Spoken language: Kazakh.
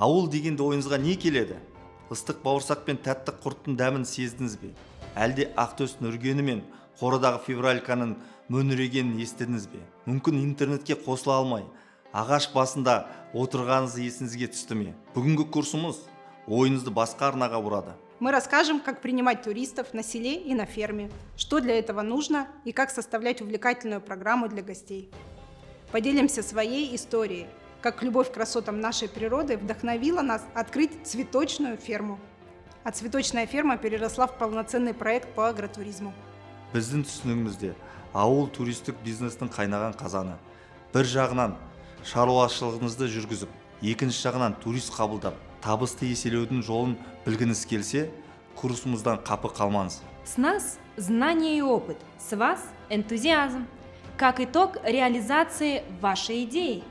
Ауыл дегенде ойыңызға не келеді? Ыстық бауырсақ пен тәтті құрттың дәмін сездіңіз бе? Әлде ақтөстің үргені мен қорадағы февральканың мөңірегенін естідіңіз бе? Мүмкін интернетке қосыла алмай, ағаш басында отырғаныңыз есіңізге түсті ме? Бүгінгі курсымыз ойыңызды басқа арнаға бұрады. Мы расскажем, как принимать туристов на селе и на ферме, что для этого нужно и как составлять увлекательную программу для гостей. Поделимся своей историей, как любовь к красотам нашей природы вдохновила нас открыть цветочную ферму. А цветочная ферма переросла в полноценный проект по агротуризму. Біздің түсінігімізде ауыл туристік бизнестің қайнаған қазаны. Бір жағынан шаруашылығыңызды жүргізіп, екінші жағынан турист қабылдап, табысты еселеудің жолын білгіңіз келсе, курсымыздан қапы қалмаңыз. С нас знание и опыт, с вас энтузиазм. Как итог реализации вашей идеи.